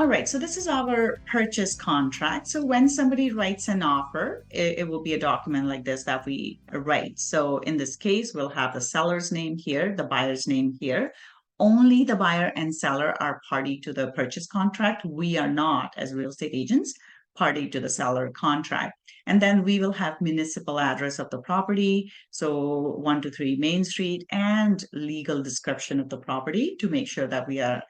All right, so this is our purchase contract. So when somebody writes an offer, it will be a document like this that we write. So in this case, we'll have the seller's name here, the buyer's name here. Only the buyer and seller are party to the purchase contract. We are not, as real estate agents, party to the seller contract. And then we will have municipal address of the property, so 123 Main Street, and legal description of the property to make sure that we are,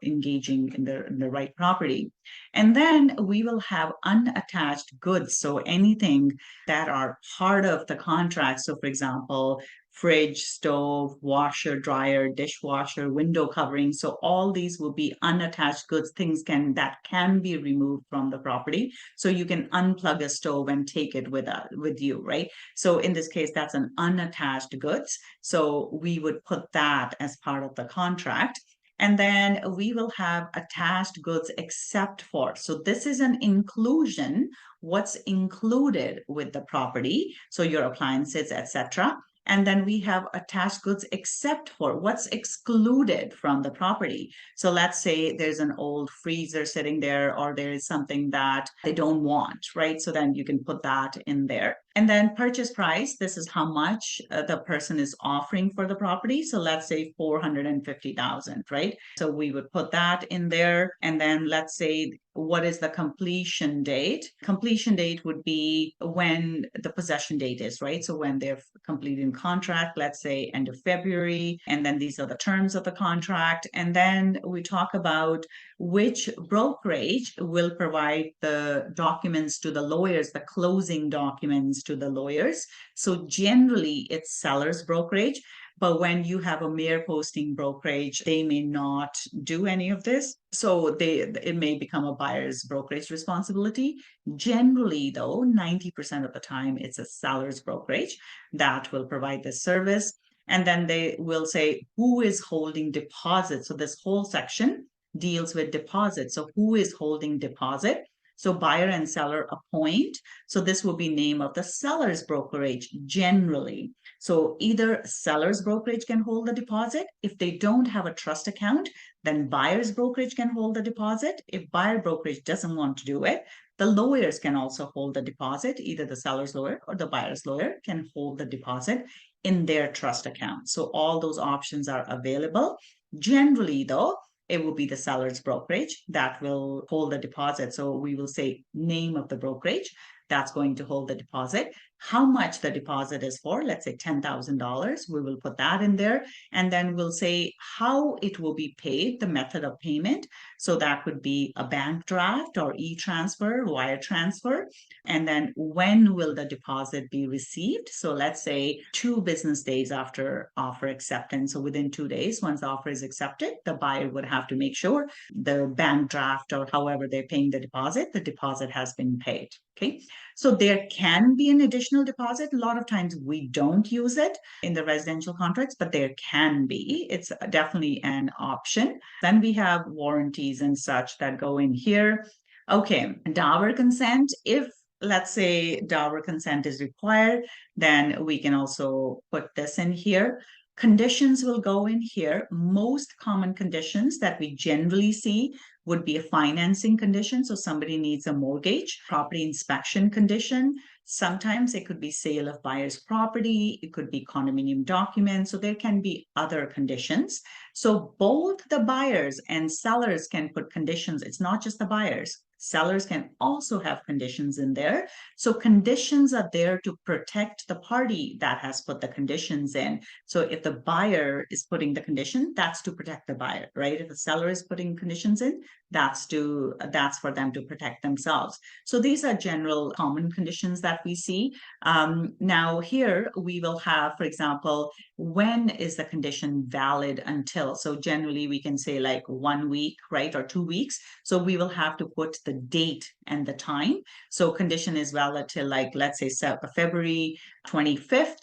engaging in the right property. And then we will have unattached goods, so anything that are part of the contract. So, for example, fridge, stove, washer, dryer, dishwasher, window covering. So all these will be unattached goods, things that can be removed from the property. So you can unplug a stove and take it with you, right? So in this case, that's an unattached goods. So we would put that as part of the contract. And then we will have attached goods except for. So this is an inclusion, what's included with the property. So your appliances, etc. And then we have attached goods except for what's excluded from the property. So let's say there's an old freezer sitting there, or there is something that they don't want, right? So then you can put that in there. And then purchase price, this is how much the person is offering for the property. So let's say 450,000, right? So we would put that in there. And then let's say, what is the completion date? Completion date would be when the possession date is, right? So when they're completing contract, let's say end of February, and then these are the terms of the contract. And then we talk about which brokerage will provide the documents to the lawyers, the closing documents to the lawyers. So generally it's seller's brokerage. But when you have a mere posting brokerage, they may not do any of this. So it may become a buyer's brokerage responsibility. Generally, though, 90% of the time, it's a seller's brokerage that will provide this service. And then they will say who is holding deposit. So this whole section deals with deposit. So who is holding deposit? So buyer and seller appoint. So this will be name of the seller's brokerage generally. So either seller's brokerage can hold the deposit. If they don't have a trust account, then buyer's brokerage can hold the deposit. If buyer brokerage doesn't want to do it, the lawyers can also hold the deposit. Either the seller's lawyer or the buyer's lawyer can hold the deposit in their trust account. So all those options are available. Generally, though, it will be the seller's brokerage that will hold the deposit. So we will say name of the brokerage that's going to hold the deposit, how much the deposit is for, let's say $10,000. We will put that in there. And then we'll say how it will be paid, the method of payment. So that would be a bank draft or e-transfer, wire transfer. And then when will the deposit be received? So let's say 2 business days after offer acceptance. So within 2 days, once the offer is accepted, the buyer would have to make sure the bank draft or however they're paying the deposit has been paid. Okay. So there can be an additional deposit. A lot of times we don't use it in the residential contracts, but there can be. It's definitely an option. Then we have warranties and such that go in here. Okay, dower consent. If let's say dower consent is required, then we can also put this in here. Conditions will go in here. Most common conditions that we generally see would be a financing condition. So somebody needs a mortgage, property inspection condition. Sometimes it could be sale of buyer's property. It could be condominium documents. So there can be other conditions. So both the buyers and sellers can put conditions. It's not just the buyers. Sellers can also have conditions in there. So conditions are there to protect the party that has put the conditions in. So if the buyer is putting the condition, that's to protect the buyer, right? If the seller is putting conditions in, that's for them to protect themselves. So these are general common conditions that we see. Now here we will have, for example, when is the condition valid until? So generally we can say like 1 week, right? Or 2 weeks. So we will have to put the date and the time. So condition is valid till like, let's say February 25th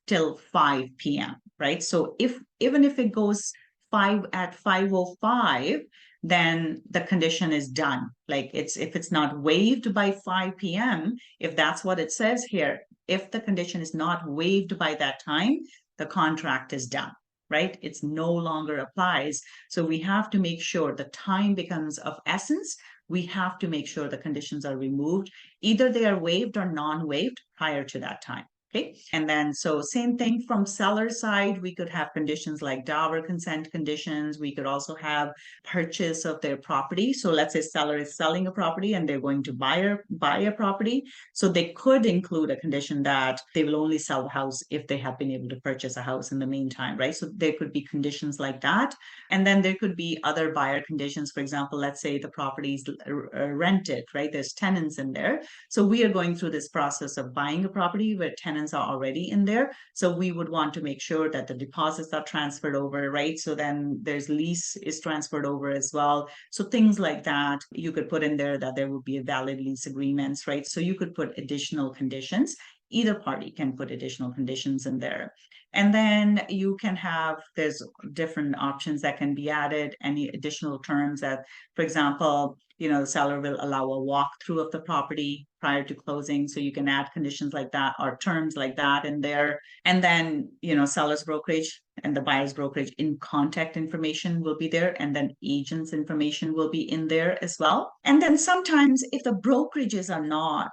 till 5 p.m., right? So even if it goes 5:05, then the condition is done. Like if it's not waived by 5 p.m., if that's what it says here, if the condition is not waived by that time, the contract is done. right? It's no longer applies. So we have to make sure the time becomes of essence. We have to make sure the conditions are removed. Either they are waived or non-waived prior to that time. Okay. And then, so same thing from seller side, we could have conditions like dower consent conditions. We could also have purchase of their property. So let's say seller is selling a property and they're going to buy a property. So they could include a condition that they will only sell the house if they have been able to purchase a house in the meantime, right? So there could be conditions like that. And then there could be other buyer conditions. For example, let's say the property is rented, right? There's tenants in there. So we are going through this process of buying a property where tenants are already in there. So we would want to make sure that the deposits are transferred over, right? So then there's lease is transferred over as well. So things like that, you could put in there that there would be a valid lease agreements, right? So you could put additional conditions. Either party can put additional conditions in there. And then you can have, there's different options that can be added, any additional terms that, for example, the seller will allow a walkthrough of the property prior to closing. So you can add conditions like that or terms like that in there. And then, seller's brokerage and the buyer's brokerage in contact information will be there. And then agent's information will be in there as well. And then sometimes if the brokerages are not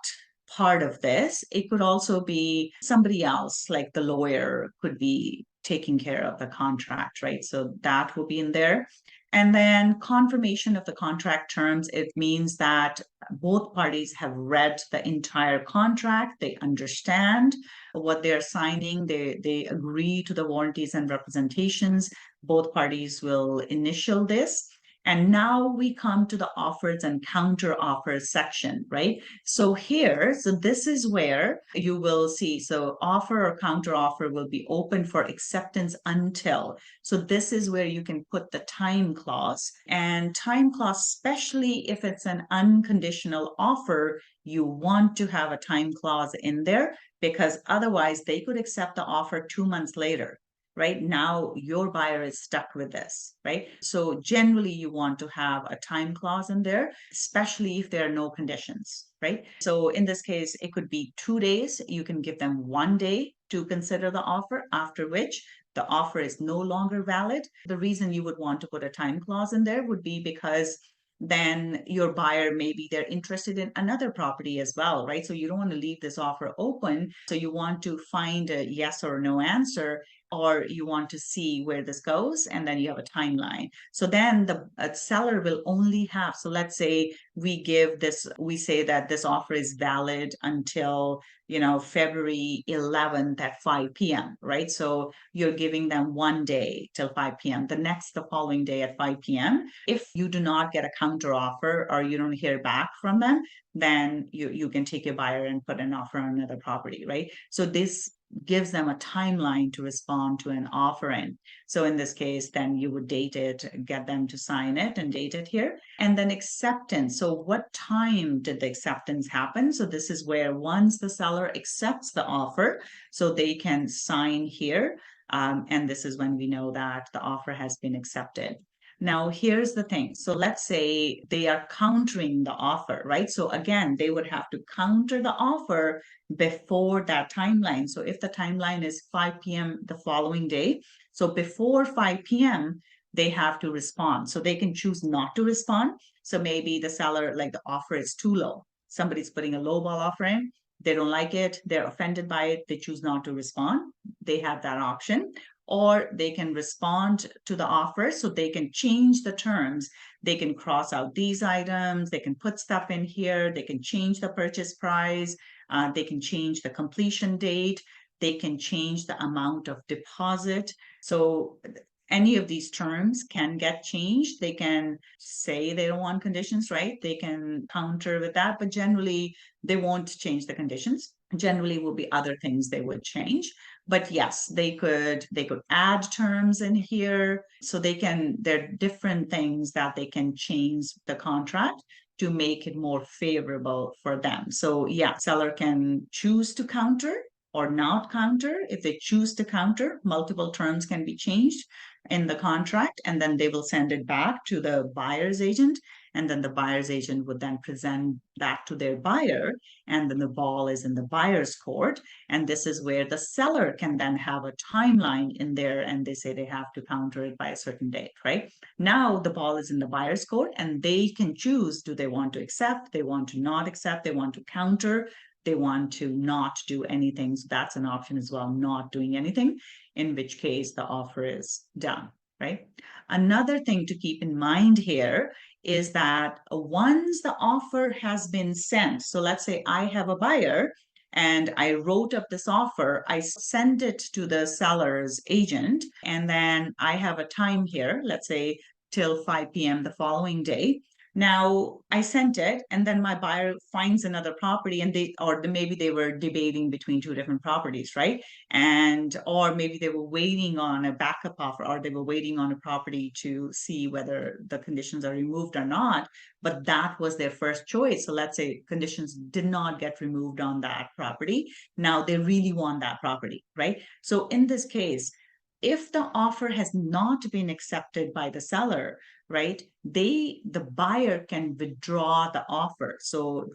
part of this, it could also be somebody else, like the lawyer could be taking care of the contract, right? So that will be in there. And then confirmation of the contract terms, it means that both parties have read the entire contract, they understand what they're signing, they agree to the warranties and representations. Both parties will initial this. And now we come to the offers and counter offers section, right? So this is where you will see, so offer or counter offer will be open for acceptance until. So this is where you can put the time clause, and time clause, especially if it's an unconditional offer, you want to have a time clause in there because otherwise they could accept the offer 2 months later. Right now, your buyer is stuck with this, right? So generally, you want to have a time clause in there, especially if there are no conditions, right? So in this case, it could be 2 days. You can give them 1 day to consider the offer, after which the offer is no longer valid. The reason you would want to put a time clause in there would be because then your buyer, maybe they're interested in another property as well, right? So you don't want to leave this offer open. So you want to find a yes or no answer, or you want to see where this goes, and then you have a timeline. So then the seller will only have, so let's say we say that this offer is valid until February 11th at 5 p.m., right? So you're giving them 1 day till 5 p.m. The following day at 5 p.m. If you do not get a counter offer or you don't hear back from them, then you can take your buyer and put an offer on another property, right? So this gives them a timeline to respond to an offering. So in this case, then you would date it, get them to sign it and date it here. And then acceptance. So what time did the acceptance happen? So this is where once the seller accepts the offer, so they can sign here. And this is when we know that the offer has been accepted. Now, here's the thing. So let's say they are countering the offer, right? So again, they would have to counter the offer before that timeline. So if the timeline is 5 p.m. the following day, so before 5 p.m., they have to respond. So they can choose not to respond. So maybe the seller, like the offer is too low. Somebody's putting a lowball offer in. They don't like it. They're offended by it. They choose not to respond. They have that option. Or they can respond to the offer, so they can change the terms. They can cross out these items, they can put stuff in here, they can change the purchase price, they can change the completion date, they can change the amount of deposit. So any of these terms can get changed. They can say they don't want conditions, right? They can counter with that, but generally they won't change the conditions. Generally will be other things they would change. But yes, they could add terms in here. So there are different things that they can change the contract to make it more favorable for them. So yeah, seller can choose to counter or not counter. If they choose to counter, multiple terms can be changed in the contract, and then they will send it back to the buyer's agent. And then the buyer's agent would then present that to their buyer, and then the ball is in the buyer's court. And this is where the seller can then have a timeline in there, and they say they have to counter it by a certain date, right? Now the ball is in the buyer's court, and they can choose, do they want to accept, they want to not accept, they want to counter, they want to not do anything. So that's an option as well, not doing anything, in which case the offer is done, right? Another thing to keep in mind here is that once the offer has been sent, so let's say I have a buyer and I wrote up this offer, I send it to the seller's agent, and then I have a time here, let's say till 5 p.m. the following day. Now I sent it, and then my buyer finds another property, and maybe they were debating between two different properties, right? And or maybe they were waiting on a backup offer, or they were waiting on a property to see whether the conditions are removed or not. But that was their first choice. So let's say conditions did not get removed on that property. Now they really want that property, right? So in this case, if the offer has not been accepted by the seller, right, the buyer can withdraw the offer. So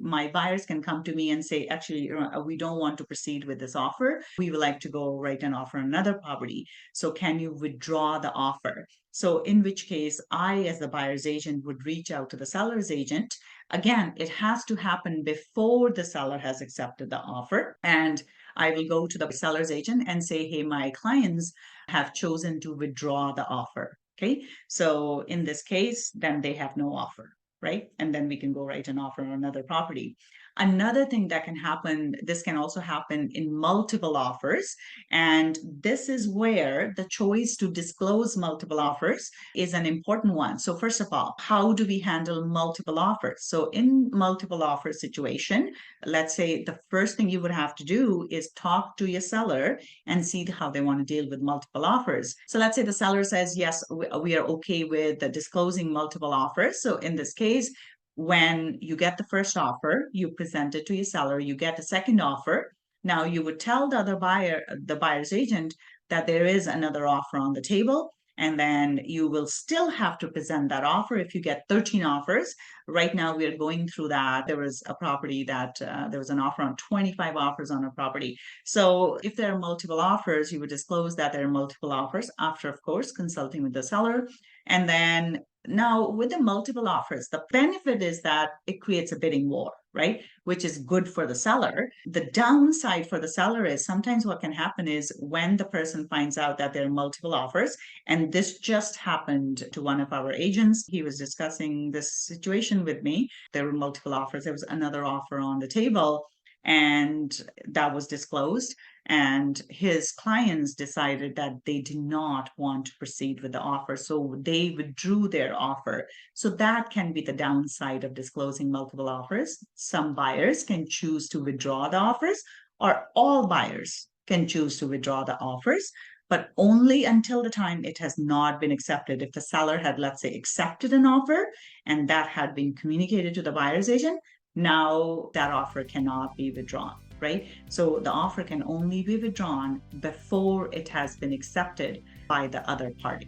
my buyers can come to me and say, actually, we don't want to proceed with this offer. We would like to go write an offer on another property. So can you withdraw the offer? So in which case, I, as the buyer's agent, would reach out to the seller's agent. Again, it has to happen before the seller has accepted the offer. And I will go to the seller's agent and say, hey, my clients have chosen to withdraw the offer. Okay. So in this case, then they have no offer, right? And then we can go write an offer on another property. Another thing that can happen, this can also happen in multiple offers. And this is where the choice to disclose multiple offers is an important one. So first of all, how do we handle multiple offers? So in multiple offer situation, let's say the first thing you would have to do is talk to your seller and see how they want to deal with multiple offers. So let's say the seller says, yes, we are okay with disclosing multiple offers. So in this case, when you get the first offer, you present it to your seller, you get a second offer. Now you would tell the other buyer, the buyer's agent, that there is another offer on the table. And then you will still have to present that offer if you get 13 offers. Right now, we are going through that. There was a property that there was an offer on 25 offers on a property. So if there are multiple offers, you would disclose that there are multiple offers after, of course, consulting with the seller. And then now with the multiple offers, the benefit is that it creates a bidding war, right? Which is good for the seller. The downside for the seller is sometimes what can happen is when the person finds out that there are multiple offers, and this just happened to one of our agents. He was discussing this situation with me. There were multiple offers. There was another offer on the table, and that was disclosed. And his clients decided that they did not want to proceed with the offer. So they withdrew their offer. So that can be the downside of disclosing multiple offers. Some buyers can choose to withdraw the offers, or all buyers can choose to withdraw the offers, but only until the time it has not been accepted. If the seller had, let's say, accepted an offer and that had been communicated to the buyer's agent, now that offer cannot be withdrawn, right? So the offer can only be withdrawn before it has been accepted by the other party.